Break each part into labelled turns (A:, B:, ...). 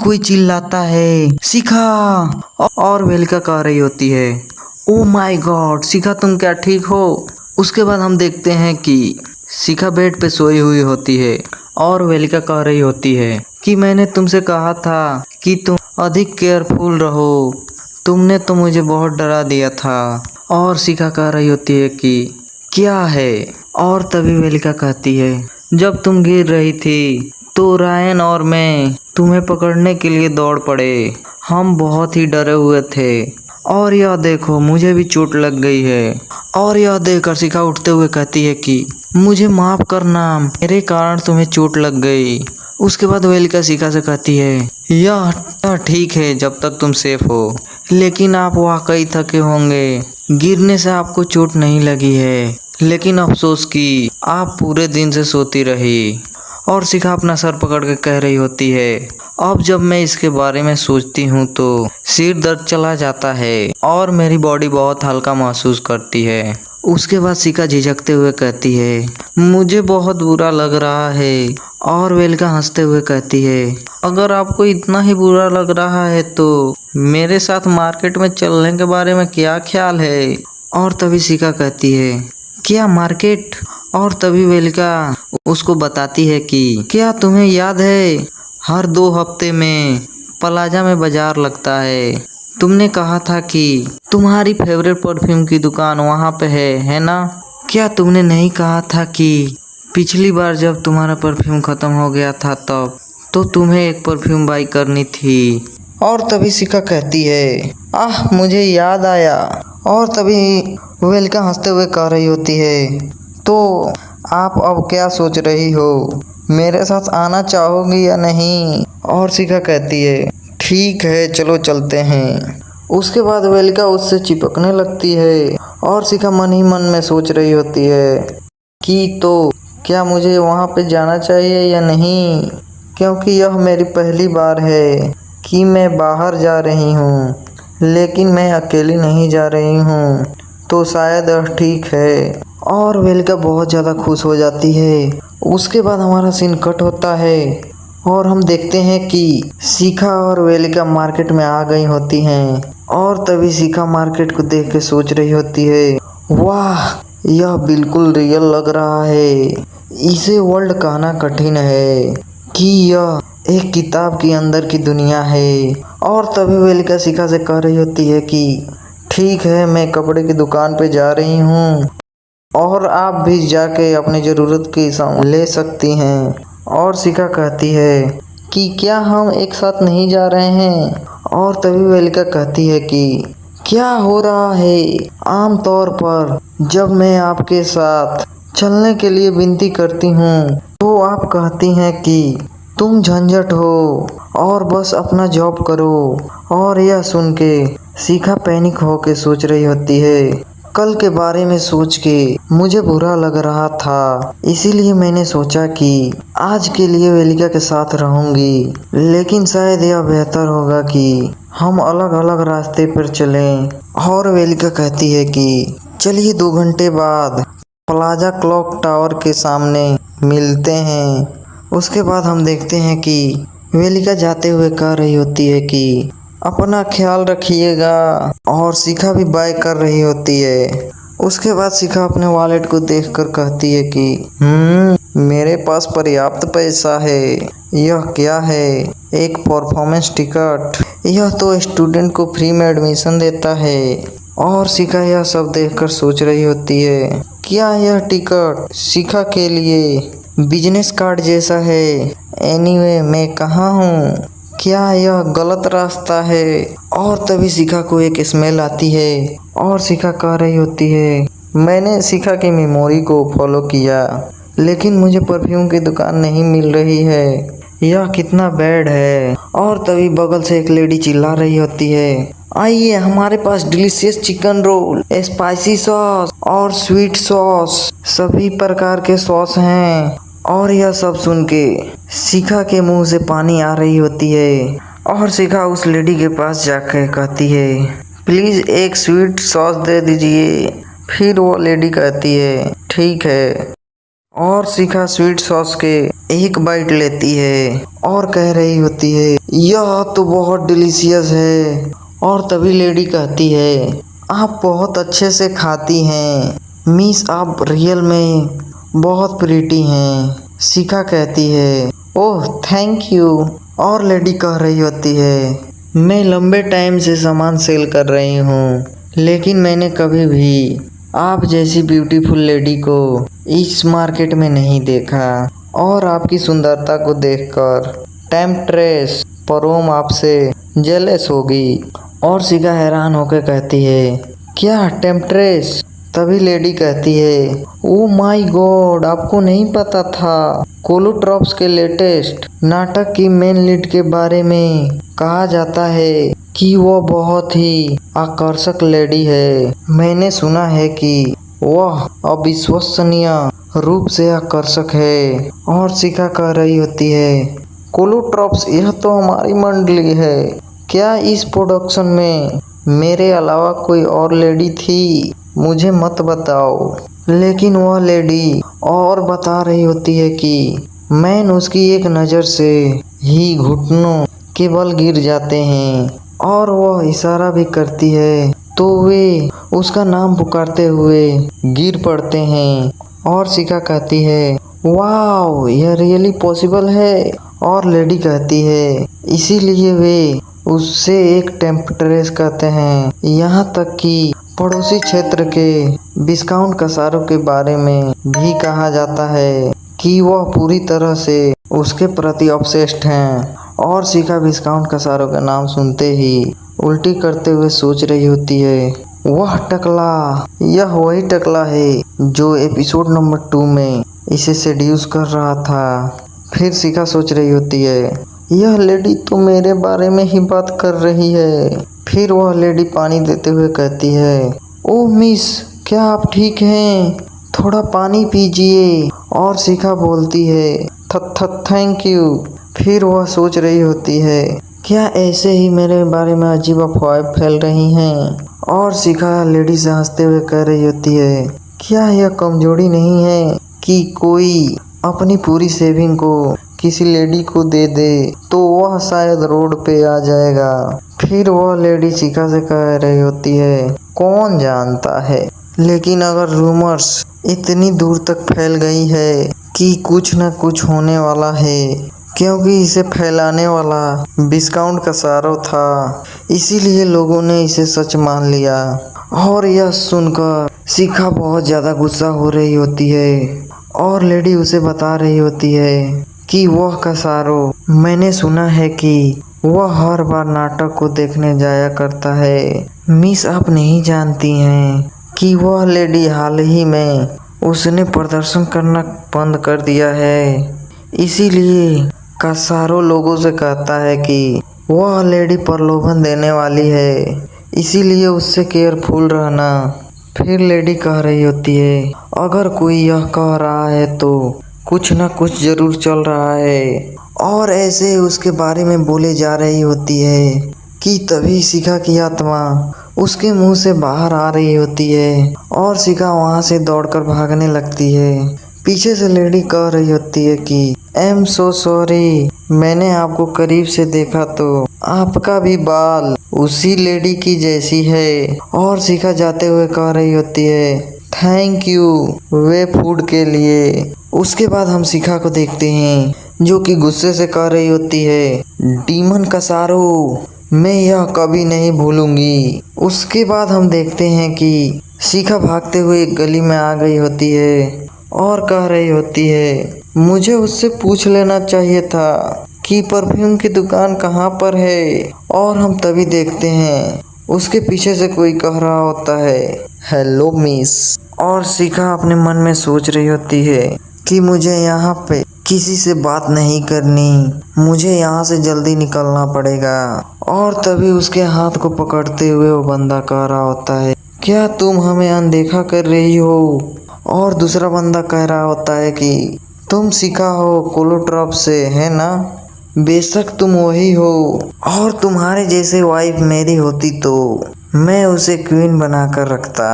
A: कोई चिल्लाता है, शिखा। और वेलिका कह रही होती है, ओ माय गॉड शिखा तुम क्या ठीक हो। उसके बाद हम देखते हैं कि शिखा बेड पे सोई हुई होती है और वेलिका कह रही होती है कि मैंने तुमसे कहा था कि तुम अधिक केयरफुल रहो, तुमने तो मुझे बहुत डरा दिया था। और शिखा कह रही होती है कि क्या है। और तभी वेलिका कहती है, जब तुम गिर रही थी तो रायन और मैं तुम्हें पकड़ने के लिए दौड़ पड़े, हम बहुत ही डरे हुए थे और यह देखो मुझे भी चोट लग गई है। और यह देखकर शिखा उठते हुए कहती है कि मुझे माफ करना, मेरे कारण तुम्हें चोट लग गई। उसके बाद वेलिका शिखा से कहती है, यह ठीक है जब तक तुम सेफ हो, लेकिन आप वाकई थके होंगे, गिरने से आपको चोट नहीं लगी है, लेकिन अफसोस कि आप पूरे दिन से सोती रही। और शिखा अपना सर पकड़ के कह रही होती है, अब जब मैं इसके बारे में सोचती हूँ तो सिर दर्द चला जाता है और मेरी बॉडी बहुत हल्का महसूस करती है। उसके बाद शिखा झिझकते हुए कहती है, मुझे बहुत बुरा लग रहा है। और वेलिका हंसते हुए कहती है, अगर आपको इतना ही बुरा लग रहा है तो मेरे साथ मार्केट में चलने के बारे में क्या ख्याल है। और तभी शिखा कहती है, क्या मार्केट। और तभी वेलिका उसको बताती है कि क्या तुम्हें याद है हर 2 हफ्ते में प्लाजा में बाजार लगता है, तुमने कहा था कि तुम्हारी फेवरेट परफ्यूम की दुकान वहाँ पे है ना। क्या तुमने नहीं कहा था कि पिछली बार जब तुम्हारा परफ्यूम ख़त्म हो गया था तब तो तुम्हें एक परफ्यूम बाई करनी थी। और तभी शिखा कहती है, आह मुझे याद आया। और तभी वेलिका हंसते हुए कह रही होती है, तो आप अब क्या सोच रही हो, मेरे साथ आना चाहोगी या नहीं। और शिखा कहती है, ठीक है चलो चलते हैं। उसके बाद वेलिका उससे चिपकने लगती है और शिखा मन ही मन में सोच रही होती है कि तो क्या मुझे वहाँ पे जाना चाहिए या नहीं, क्योंकि यह मेरी पहली बार है कि मैं बाहर जा रही हूँ, लेकिन मैं अकेली नहीं जा रही हूँ, तो शायद यह ठीक है। और वेलिका बहुत ज़्यादा खुश हो जाती है। उसके बाद हमारा सीन कट होता है और हम देखते हैं कि शिखा और वेलिका मार्केट में आ गई होती हैं। और तभी शिखा मार्केट को देख के सोच रही होती है, वाह यह बिल्कुल रियल लग रहा है, इसे वर्ल्ड कहना कठिन है कि यह एक किताब के अंदर की दुनिया है। और तभी वेलिका शिखा से कह रही होती है कि ठीक है मैं कपड़े की दुकान पे जा रही हूँ और आप भी जाके अपनी ज़रूरत की सामान ले सकती हैं। और शिखा कहती है कि क्या हम एक साथ नहीं जा रहे हैं। और तभी वेलिका कहती है कि क्या हो रहा है, आम तौर पर जब मैं आपके साथ चलने के लिए विनती करती हूँ तो आप कहती हैं कि तुम झंझट हो और बस अपना जॉब करो। और यह सुन के शिखा पैनिक होके सोच रही होती है, कल के बारे में सोच के मुझे बुरा लग रहा था, इसीलिए मैंने सोचा कि आज के लिए वेलिका के साथ रहूंगी, लेकिन शायद यह बेहतर होगा कि हम अलग अलग रास्ते पर चलें। और वेलिका कहती है कि चलिए 2 घंटे बाद प्लाजा क्लॉक टावर के सामने मिलते हैं। उसके बाद हम देखते हैं कि वेलिका जाते हुए कह रही होती है कि अपना ख्याल रखिएगा। और शिखा भी बाय कर रही होती है। उसके बाद शिखा अपने वॉलेट को देखकर कहती है कि मेरे पास पर्याप्त पैसा है। यह क्या है, एक परफॉर्मेंस टिकट, यह तो स्टूडेंट को फ्री में एडमिशन देता है। और शिखा यह सब देखकर सोच रही होती है, क्या यह टिकट शिखा के लिए बिजनेस कार्ड जैसा है। एनीवे मैं कहाँ हूँ, क्या यह गलत रास्ता है। और तभी शिखा को एक स्मेल आती है और शिखा कह रही होती है, मैंने शिखा की मेमोरी को फॉलो किया, लेकिन मुझे परफ्यूम की दुकान नहीं मिल रही है, यह कितना बैड है। और तभी बगल से एक लेडी चिल्ला रही होती है, आइए हमारे पास delicious chicken roll, spicy sauce और स्वीट सॉस, सभी प्रकार के सॉस हैं। और यह सब सुन के शिखा के मुंह से पानी आ रही होती है। और शिखा उस लेडी के पास जाकर कहती है, प्लीज़ एक स्वीट सॉस दे दीजिए। फिर वो लेडी कहती है, ठीक है। और शिखा स्वीट सॉस के एक बाइट लेती है और कह रही होती है यह तो बहुत डिलीशियस है। और तभी लेडी कहती है आप बहुत अच्छे से खाती हैं मिस, आप रियल में बहुत प्रीटी हैं। शिखा कहती है ओह थैंक यू। और लेडी कह रही होती है मैं लंबे टाइम से सामान सेल कर रही हूँ, लेकिन मैंने कभी भी आप जैसी ब्यूटीफुल लेडी को इस मार्केट में नहीं देखा। और आपकी सुंदरता को देखकर टेम्पट्रेस परोम आपसे जेलस होगी। और शिखा हैरान होकर कहती है क्या टेम्पट्रेस? तभी लेडी कहती है ओ माय गॉड, आपको नहीं पता था? कोलोट्रॉप्स के लेटेस्ट नाटक की मेन लीड के बारे में कहा जाता है कि वो बहुत ही आकर्षक लेडी है। मैंने सुना है कि वह अविश्वसनीय रूप से आकर्षक है। और शिखा कह रही होती है कोलोट्रॉप्स यह तो हमारी मंडली है, क्या इस प्रोडक्शन में मेरे अलावा कोई और लेडी थी? मुझे मत बताओ। लेकिन वह लेडी और बता रही होती है कि मैन उसकी एक नज़र से ही घुटनों के बल गिर जाते हैं। और वह इशारा भी करती है तो वे उसका नाम पुकारते हुए गिर पड़ते हैं। और शिखा कहती है वाओ यह रियली पॉसिबल है। और लेडी कहती है इसीलिए वे उससे एक टेम्पट्रेस कहते हैं। यहाँ तक कि पड़ोसी क्षेत्र के विस्काउंट कसारों के बारे में भी कहा जाता है कि वह पूरी तरह से उसके प्रति ऑब्सेस्ड हैं। और शिखा विस्काउंट कसारों का नाम सुनते ही उल्टी करते हुए सोच रही होती है वह टकला, यह वही टकला है जो एपिसोड नंबर 2 में इसे सेड्यूस कर रहा था। फिर शिखा सोच रही होती है यह लेडी तो मेरे बारे में ही बात कर रही है। फिर वह लेडी पानी देते हुए कहती है ओह मिस, क्या आप ठीक हैं? थोड़ा पानी पीजिए। और शिखा बोलती है थैंक यू। फिर वह सोच रही होती है क्या ऐसे ही मेरे बारे में अजीब अफवाहें फैल रही हैं? और शिखा लेडी से हंसते हुए कह रही होती है क्या यह कमजोरी नहीं है कि कोई अपनी पूरी सेविंग को किसी लेडी को दे दे तो वह शायद रोड पे आ जाएगा। फिर वह लेडी शिखा से कह रही होती है कौन जानता है, लेकिन अगर रूमर्स इतनी दूर तक फैल गई है कि कुछ न कुछ होने वाला है, क्योंकि इसे फैलाने वाला विस्काउंट कसारो था, इसीलिए लोगों ने इसे सच मान लिया। और यह सुनकर शिखा बहुत ज़्यादा गुस्सा हो रही होती है। और लेडी उसे बता रही होती है कि वह कसारो, मैंने सुना है कि वह हर बार नाटक को देखने जाया करता है। मिस आप नहीं जानती हैं कि वह लेडी हाल ही में उसने प्रदर्शन करना बंद कर दिया है, इसीलिए कसारो लोगों से कहता है कि वह लेडी प्रलोभन देने वाली है, इसीलिए उससे केयरफुल रहना। फिर लेडी कह रही होती है अगर कोई यह कह रहा है तो कुछ न कुछ जरूर चल रहा है। और ऐसे उसके बारे में बोले जा रही होती है कि तभी शिखा की आत्मा उसके मुंह से बाहर आ रही होती है। और शिखा वहां से दौड़कर भागने लगती है। पीछे से लेडी कह रही होती है कि आई एम सो सॉरी, मैंने आपको करीब से देखा तो आपका भी बाल उसी लेडी की जैसी है। और शिखा जाते हुए कह रही होती है थैंक यू वे फूड के लिए। उसके बाद हम शिखा को देखते हैं जो कि गुस्से से कह रही होती है डीमन कसारो, मैं यह कभी नहीं भूलूंगी। उसके बाद हम देखते हैं कि शिखा भागते हुए एक गली में आ गई होती है और कह रही होती है मुझे उससे पूछ लेना चाहिए था कि परफ्यूम की दुकान कहाँ पर है। और हम तभी देखते हैं उसके पीछे से कोई कह रहा होता है हेलो मिस। और शिखा अपने मन में सोच रही होती है कि मुझे यहाँ पे किसी से बात नहीं करनी, मुझे यहाँ से जल्दी निकलना पड़ेगा। और तभी उसके हाथ को पकड़ते हुए वो बंदा कह रहा होता है क्या तुम हमें अनदेखा कर रही हो? और दूसरा बंदा कह रहा होता है कि तुम शिखा हो कोलोट्रॉप से, है ना? बेशक तुम वही हो, और तुम्हारे जैसे वाइफ मेरी होती तो मैं उसे क्वीन बनाकर रखता।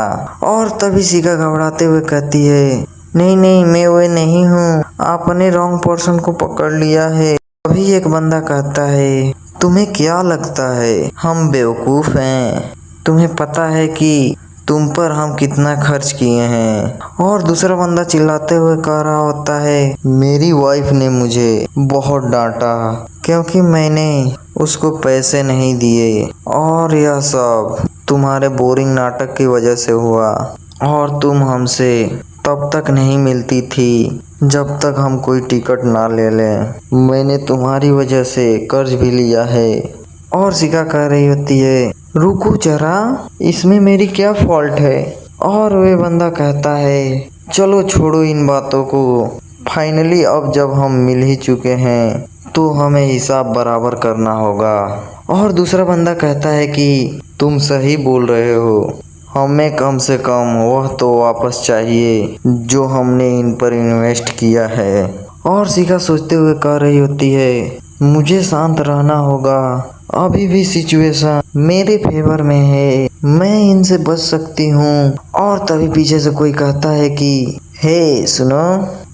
A: और तभी शिखा घबराते हुए कहती है नहीं नहीं, मैं वो नहीं हूँ, आपने रॉन्ग पर्सन को पकड़ लिया है। अभी एक बंदा कहता है, तुम्हें क्या लगता है हम बेवकूफ़ हैं? तुम्हें पता है कि तुम पर हम कितना खर्च किए हैं? और दूसरा बंदा चिल्लाते हुए कह रहा होता है, मेरी वाइफ ने मुझे बहुत डांटा क्योंकि मैंने उसको पैसे नहीं दिए और यह सब तुम्हारे बोरिंग नाटक की वजह से हुआ। और तुम हमसे तब तक नहीं मिलती थी जब तक हम कोई टिकट ना ले लें। मैंने तुम्हारी वजह से कर्ज भी लिया है। और शिखा कह रही होती है, रुको जरा, इसमें मेरी क्या फॉल्ट है? और वे बंदा कहता है, चलो छोड़ो इन बातों को, फाइनली अब जब हम मिल ही चुके हैं तो हमें हिसाब बराबर करना होगा। और दूसरा बंदा कहता है कि तुम सही बोल रहे हो, हमें कम से कम वह तो वापस चाहिए जो हमने इन पर इन्वेस्ट किया है। और शिखा सोचते हुए कह रही होती है, मुझे शांत रहना होगा, अभी भी सिचुएशन मेरे फेवर में है, मैं इनसे बच सकती हूँ। और तभी पीछे से कोई कहता है कि हे सुनो।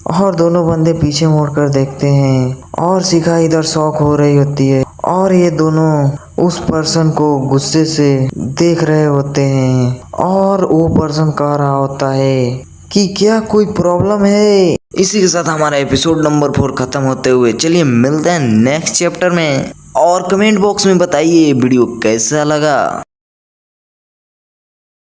A: और दोनों बंदे पीछे मुड़कर देखते हैं और शिखा इधर शॉक हो रही होती है और ये दोनों उस पर्सन को गुस्से से देख रहे होते हैं। और वो पर्सन कह रहा होता है कि क्या कोई प्रॉब्लम है? इसी के साथ हमारा एपिसोड नंबर 4 खत्म होते हुए, चलिए मिलते हैं नेक्स्ट चैप्टर में। और कमेंट बॉक्स में बताइए वीडियो कैसा लगा।